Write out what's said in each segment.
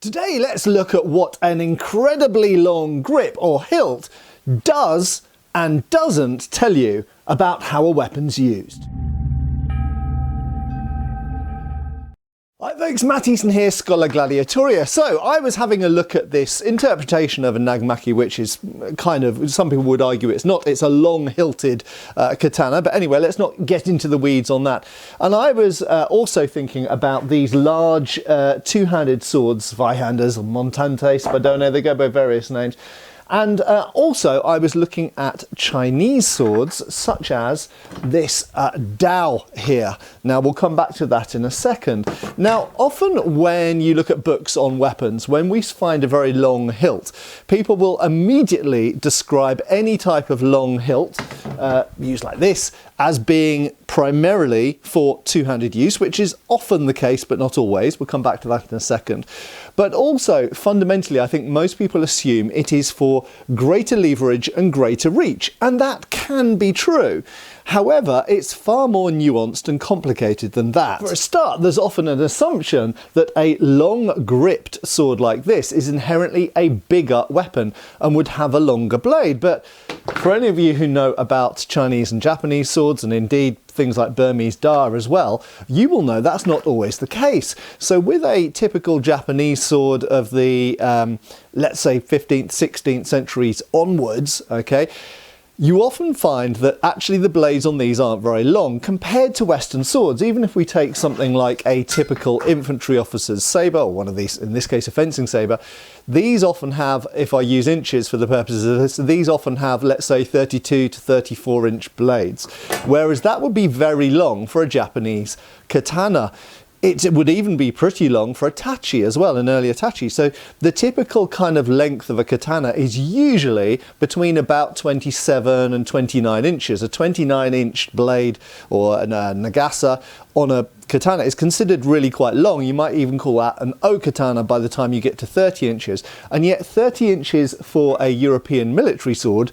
Today let's look at what an incredibly long grip or hilt does and doesn't tell you about how a weapon's used. Hi folks, Matt Easton here, Schola Gladiatoria. So I was having a look at this interpretation of a nagamaki, which is kind of, some people would argue it's not, it's a long hilted katana, but anyway, let's not get into the weeds on that. And I was also thinking about these large two-handed swords, Zweihanders or Montantes, Spadone, they go by various names. And also I was looking at Chinese swords such as this Dao here. Now we'll come back to that in a second. Now often when you look at books on weapons, when we find a very long hilt, people will immediately describe any type of long hilt used like this as being primarily for two-handed use, which is often the case but not always. We'll come back to that in a second. But also fundamentally I think most people assume it is for greater leverage and greater reach, and that can be true. However, it's far more nuanced and complicated than that. For a start, there's often an assumption that a long gripped sword like this is inherently a bigger weapon and would have a longer blade. But for any of you who know about Chinese and Japanese swords, and indeed things like Burmese da as well, you will know that's not always the case. So with a typical Japanese sword of the, let's say 15th, 16th centuries onwards, okay, you often find that actually the blades on these aren't very long compared to Western swords. Even if we take something like a typical infantry officer's sabre, or one of these, in this case a fencing sabre, these often have, if I use inches for the purposes of this, these often have, let's say, 32 to 34 inch blades, whereas that would be very long for a Japanese katana. It would even be pretty long for a tachi as well, an earlier tachi. So the typical kind of length of a katana is usually between about 27 and 29 inches. A 29-inch blade or a nagasa on a katana is considered really quite long. You might even call that an O-katana by the time you get to 30 inches. And yet 30 inches for a European military sword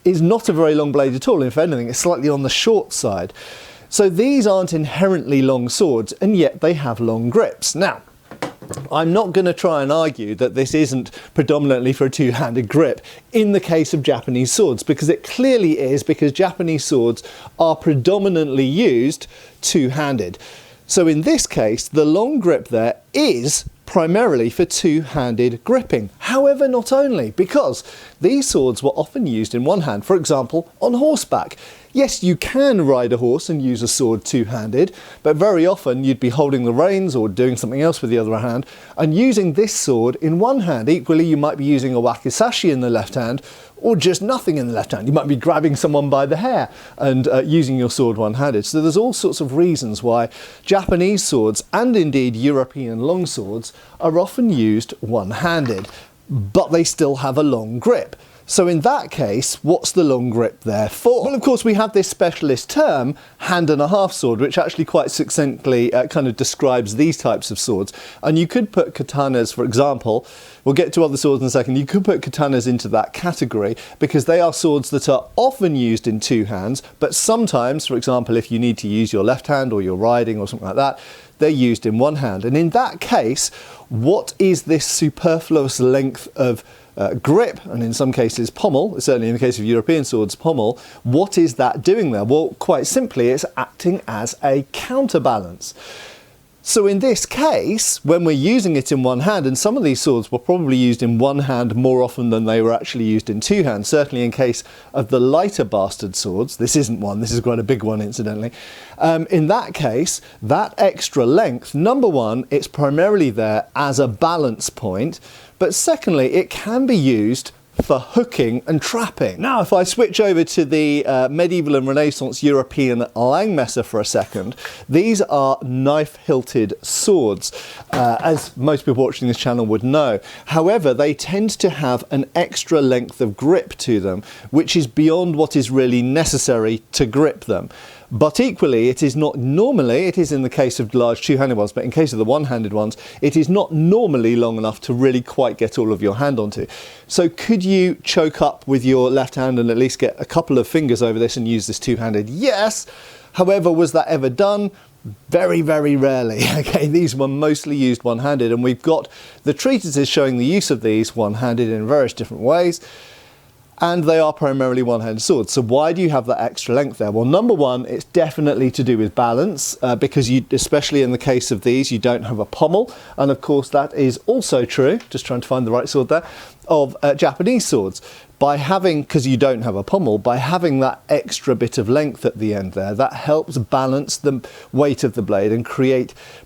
is not a very long blade at all. If anything, it's slightly on the short side. So these aren't inherently long swords, and yet they have long grips. Now, I'm not going to try and argue that this isn't predominantly for a two-handed grip in the case of Japanese swords, because it clearly is, because Japanese swords are predominantly used two-handed. So in this case, the long grip there is primarily for two-handed gripping. However, not only, because these swords were often used in one hand, for example, on horseback. Yes, you can ride a horse and use a sword two-handed, but very often you'd be holding the reins or doing something else with the other hand and using this sword in one hand. Equally, you might be using a wakizashi in the left hand or just nothing in the left hand. You might be grabbing someone by the hair and using your sword one-handed. So there's all sorts of reasons why Japanese swords and indeed European long swords are often used one-handed, but they still have a long grip. So in that case, what's the long grip there for? Well, of course, we have this specialist term, hand and a half sword, which actually quite succinctly kind of describes these types of swords. And you could put katanas, for example, we'll get to other swords in a second, you could put katanas into that category because they are swords that are often used in two hands, but sometimes, for example, if you need to use your left hand or you're riding or something like that, they're used in one hand. And in that case, what is this superfluous length of grip, and in some cases pommel, certainly in the case of European swords, pommel, what is that doing there? Well, quite simply, it's acting as a counterbalance. So in this case, when we're using it in one hand, and some of these swords were probably used in one hand more often than they were actually used in two hands, certainly in case of the lighter bastard swords, this isn't one, this is quite a big one incidentally, in that case, that extra length, number one, it's primarily there as a balance point, but secondly, it can be used for hooking and trapping. Now, if I switch over to the medieval and Renaissance European Langmesser for a second, these are knife-hilted swords, as most people watching this channel would know. However, they tend to have an extra length of grip to them, which is beyond what is really necessary to grip them. But equally, it is not normally, it is in the case of large two-handed ones, but in case of the one-handed ones, it is not normally long enough to really quite get all of your hand onto. So could you choke up with your left hand and at least get a couple of fingers over this and use this two-handed? Yes. However, was that ever done? Very, very rarely. Okay, these were mostly used one-handed, and we've got the treatises showing the use of these one-handed in various different ways, and they are primarily one-handed swords. So why do you have that extra length there? Well, number one, it's definitely to do with balance, because you, especially in the case of these, you don't have a pommel, and of course that is also true, just trying to find the right sword there, of Japanese swords. By having, because you don't have a pommel, by having that extra bit of length at the end there, that helps balance the weight of the blade and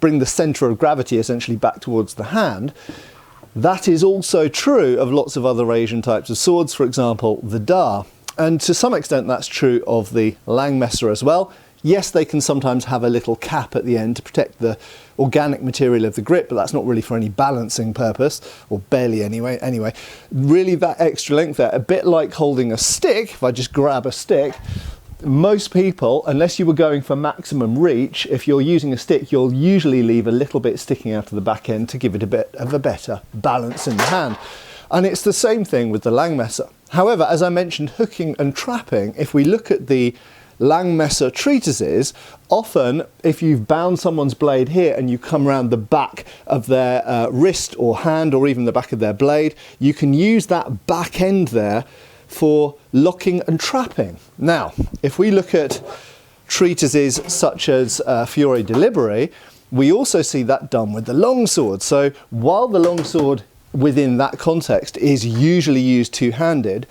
bring the centre of gravity essentially back towards the hand. That is also true of lots of other Asian types of swords, for example, the Da. And to some extent that's true of the Langmesser as well. Yes, they can sometimes have a little cap at the end to protect the organic material of the grip, but that's not really for any balancing purpose, or barely anyway. Anyway, really that extra length there, a bit like holding a stick. If I just grab a stick, most people, unless you were going for maximum reach, if you're using a stick, you'll usually leave a little bit sticking out of the back end to give it a bit of a better balance in the hand. And it's the same thing with the Langmesser. However, as I mentioned, hooking and trapping, if we look at the Langmesser treatises, often if you've bound someone's blade here and you come around the back of their wrist or hand, or even the back of their blade, you can use that back end there for locking and trapping. Now, if we look at treatises such as Fiore di Liberi, we also see that done with the longsword. So while the longsword within that context is usually used two-handed,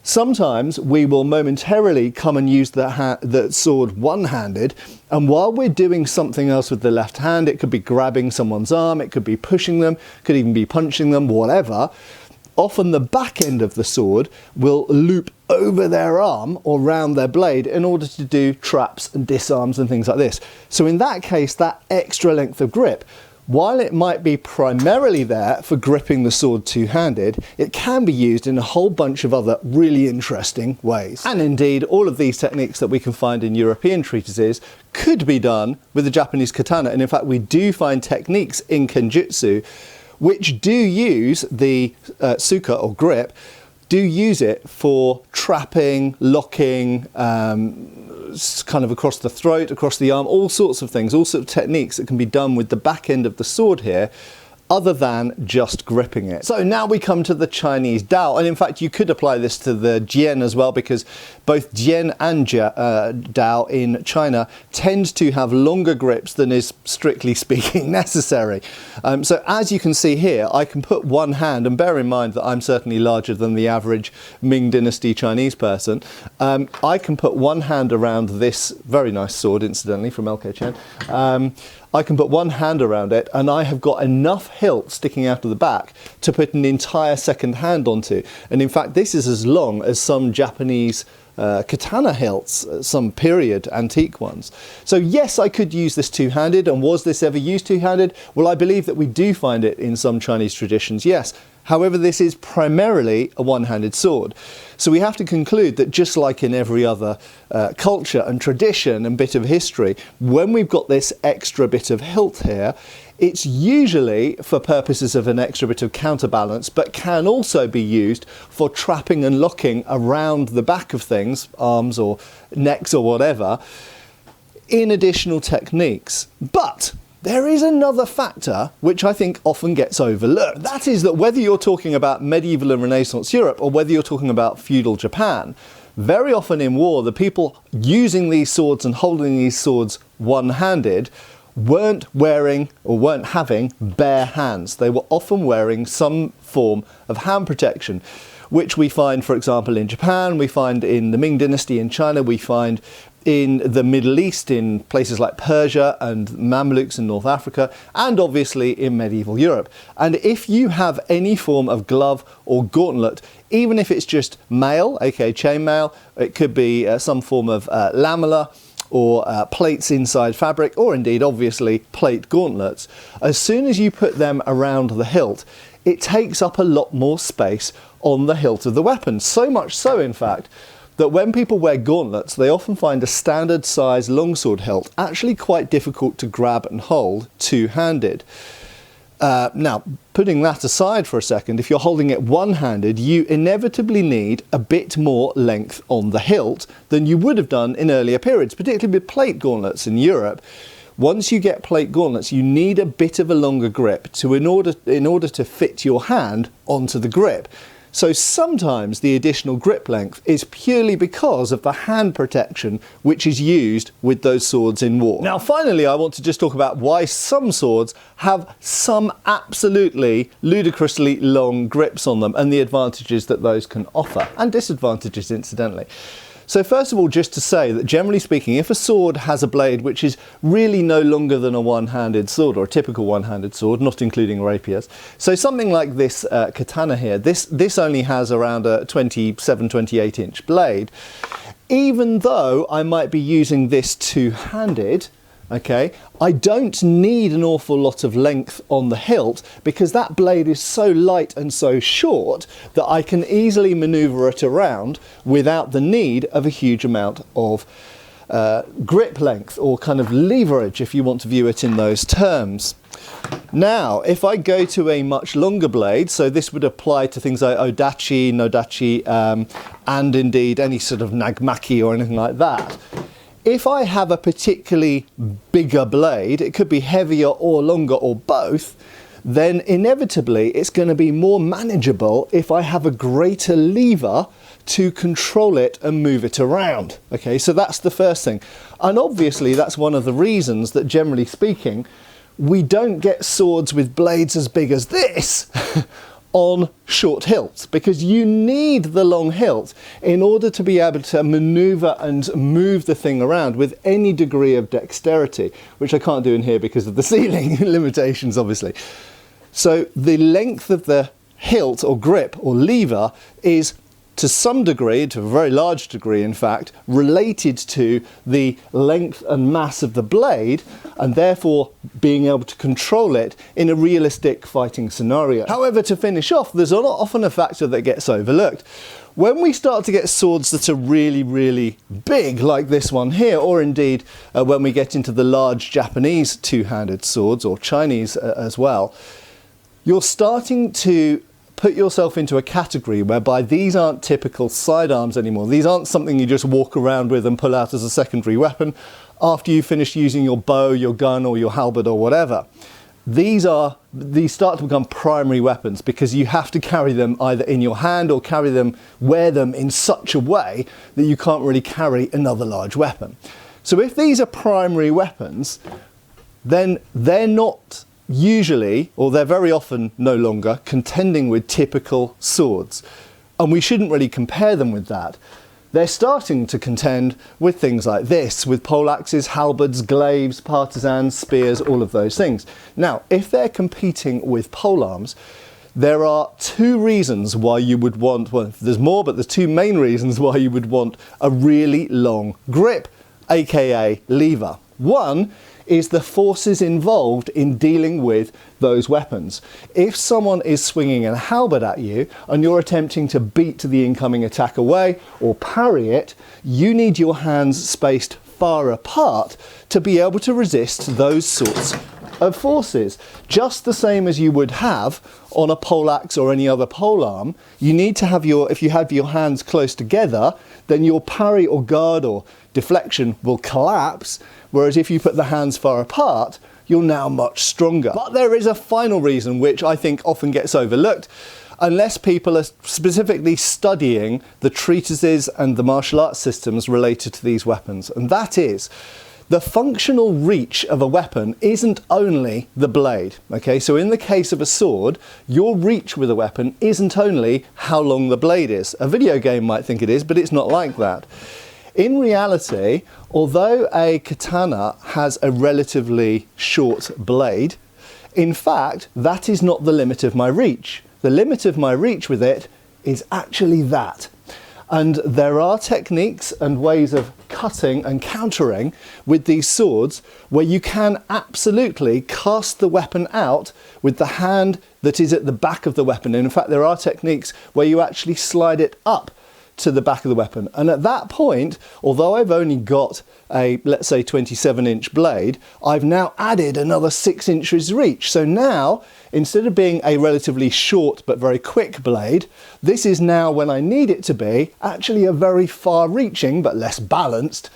sometimes we will momentarily come and use the sword one-handed, and while we're doing something else with the left hand, it could be grabbing someone's arm, it could be pushing them, could even be punching them, whatever, often the back end of the sword will loop over their arm or round their blade in order to do traps and disarms and things like this. So in that case, that extra length of grip, while it might be primarily there for gripping the sword two-handed, it can be used in a whole bunch of other really interesting ways. And indeed, all of these techniques that we can find in European treatises could be done with the Japanese katana. And in fact, we do find techniques in Kenjutsu which do use the tsuka or grip, do use it for trapping, locking, kind of across the throat, across the arm, all sorts of things, all sorts of techniques that can be done with the back end of the sword here, other than just gripping it. So now we come to the Chinese Dao, and in fact you could apply this to the Jian as well, because both Jian and Dao in China tend to have longer grips than is strictly speaking necessary. So as you can see here, I can put one hand, and bear in mind that I'm certainly larger than the average Ming Dynasty Chinese person, I can put one hand around this very nice sword, incidentally, from LK Chen. I can put one hand around it, and I have got enough hilt sticking out of the back to put an entire second hand onto. And in fact, this is as long as some Japanese katana hilts, some period antique ones. So yes, I could use this two-handed, and was this ever used two-handed? Well, I believe that we do find it in some Chinese traditions, yes. However, this is primarily a one-handed sword. So we have to conclude that just like in every other culture and tradition and bit of history, when we've got this extra bit of hilt here, it's usually for purposes of an extra bit of counterbalance, but can also be used for trapping and locking around the back of things, arms or necks or whatever, in additional techniques. But there is another factor which I think often gets overlooked. That is that whether you're talking about medieval and Renaissance Europe, or whether you're talking about feudal Japan, very often in war, the people using these swords and holding these swords one-handed weren't wearing or weren't having bare hands. They were often wearing some form of hand protection, which we find, for example, in Japan, we find in the Ming Dynasty in China, we find in the Middle East, in places like Persia and Mamluks in North Africa, and obviously in medieval Europe. And if you have any form of glove or gauntlet, even if it's just mail, aka chainmail, it could be some form of lamella, or plates inside fabric, or indeed obviously plate gauntlets, as soon as you put them around the hilt, it takes up a lot more space on the hilt of the weapon. So much so, in fact, that when people wear gauntlets, they often find a standard size longsword hilt actually quite difficult to grab and hold two-handed. Now, putting that aside for a second, if you're holding it one-handed, you inevitably need a bit more length on the hilt than you would have done in earlier periods, particularly with plate gauntlets in Europe, once you get plate gauntlets, you need a bit of a longer grip in order to fit your hand onto the grip. So sometimes the additional grip length is purely because of the hand protection which is used with those swords in war. Now finally, I want to just talk about why some swords have some absolutely ludicrously long grips on them and the advantages that those can offer, and disadvantages incidentally. So first of all, just to say that generally speaking, if a sword has a blade which is really no longer than a one-handed sword, or a typical one-handed sword, not including rapiers, so something like this katana here, this only has around a 27-28 inch blade. Even though I might be using this two-handed, okay, I don't need an awful lot of length on the hilt because that blade is so light and so short that I can easily maneuver it around without the need of a huge amount of grip length, or kind of leverage if you want to view it in those terms. Now, if I go to a much longer blade, so this would apply to things like odachi, nodachi, and indeed any sort of nagamaki or anything like that. If I have a particularly bigger blade, it could be heavier or longer or both, then inevitably it's going to be more manageable if I have a greater lever to control it and move it around. Okay, so that's the first thing. And obviously that's one of the reasons that, generally speaking, we don't get swords with blades as big as this on short hilts, because you need the long hilt in order to be able to maneuver and move the thing around with any degree of dexterity, which I can't do in here because of the ceiling limitations, obviously. So the length of the hilt or grip or lever is, to some degree, to a very large degree in fact, related to the length and mass of the blade, and therefore being able to control it in a realistic fighting scenario. However, to finish off, there's often a factor that gets overlooked. When we start to get swords that are really, really big, like this one here, or indeed when we get into the large Japanese two-handed swords, or Chinese as well, you're starting to put yourself into a category whereby these aren't typical sidearms anymore. These aren't something you just walk around with and pull out as a secondary weapon after you finish using your bow, your gun, or your halberd or whatever. These start to become primary weapons because you have to carry them either in your hand or wear them in such a way that you can't really carry another large weapon. So if these are primary weapons, then they're not usually, or they're very often no longer, contending with typical swords. And we shouldn't really compare them with that. They're starting to contend with things like this, with poleaxes, halberds, glaives, partisans, spears, all of those things. Now, if they're competing with polearms, there are two reasons why you would want, well, there's more, but there's two main reasons why you would want a really long grip, aka lever. One is the forces involved in dealing with those weapons. If someone is swinging a halberd at you and you're attempting to beat the incoming attack away or parry it, you need your hands spaced far apart to be able to resist those sorts of forces. Just the same as you would have on a poleaxe or any other polearm, you need to have if you have your hands close together, then your parry or guard or deflection will collapse, whereas if you put the hands far apart, you're now much stronger. But there is a final reason which I think often gets overlooked, unless people are specifically studying the treatises and the martial arts systems related to these weapons, and that is the functional reach of a weapon isn't only the blade. Okay, so in the case of a sword, your reach with a weapon isn't only how long the blade is. A video game might think it is, but it's not like that. In reality, although a katana has a relatively short blade, in fact, that is not the limit of my reach. The limit of my reach with it is actually that. And there are techniques and ways of cutting and countering with these swords where you can absolutely cast the weapon out with the hand that is at the back of the weapon. And in fact, there are techniques where you actually slide it up to the back of the weapon. And at that point, although I've only got a, let's say, 27-inch blade, I've now added another 6 inches reach. So now, instead of being a relatively short but very quick blade, this is now, when I need it to be, actually a very far-reaching but less balanced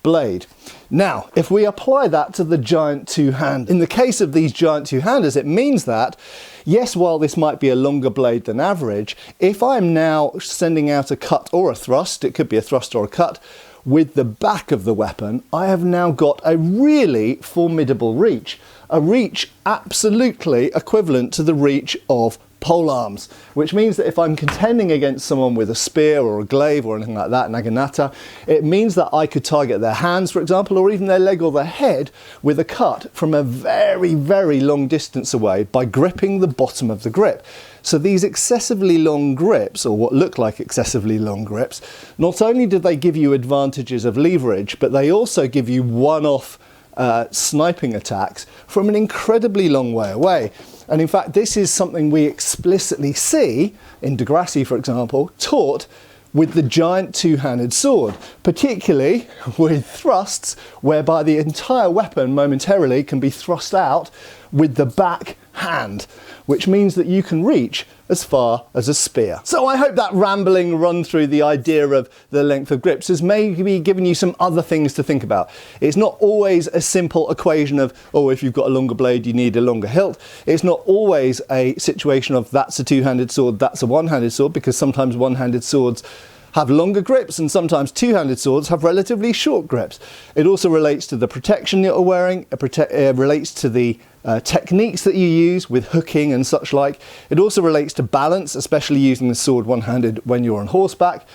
blade. Now, if we apply that to the giant two-hand, in the case of these giant two-handers, it means that, yes, while this might be a longer blade than average, if I'm now sending out a cut or a thrust, it could be a thrust or a cut, with the back of the weapon, I have now got a really formidable reach. A reach absolutely equivalent to the reach of polearms, which means that if I'm contending against someone with a spear or a glaive or anything like that, naginata, it means that I could target their hands, for example, or even their leg or their head with a cut from a very, very long distance away by gripping the bottom of the grip. So these excessively long grips, or what look like excessively long grips, not only do they give you advantages of leverage, but they also give you one-off sniping attacks from an incredibly long way away. And in fact, this is something we explicitly see in Degrassi, for example, taught with the giant two-handed sword, particularly with thrusts whereby the entire weapon momentarily can be thrust out with the back hand, which means that you can reach as far as a spear. So I hope that rambling run through the idea of the length of grips has maybe given you some other things to think about. It's not always a simple equation of, oh, if you've got a longer blade, you need a longer hilt. It's not always a situation of that's a two-handed sword, that's a one-handed sword, because sometimes one-handed swords have longer grips and sometimes two-handed swords have relatively short grips. It also relates to the protection you're wearing, it relates to the techniques that you use with hooking and such like. It also relates to balance, especially using the sword one-handed when you're on horseback.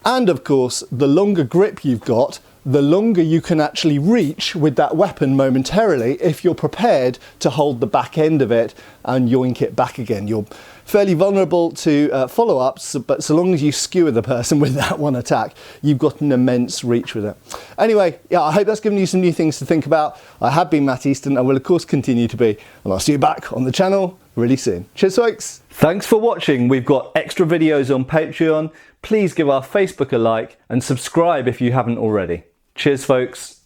And of course, the longer grip you've got, the longer you can actually reach with that weapon momentarily if you're prepared to hold the back end of it and yoink it back again. You're fairly vulnerable to follow-ups, but so long as you skewer the person with that one attack, you've got an immense reach with it. Anyway, yeah, I hope that's given you some new things to think about. I have been Matt Easton and will of course continue to be, and I'll see you back on the channel really soon. Cheers folks! Thanks for watching. We've got extra videos on Patreon. Please give our Facebook a like and subscribe if you haven't already. Cheers folks.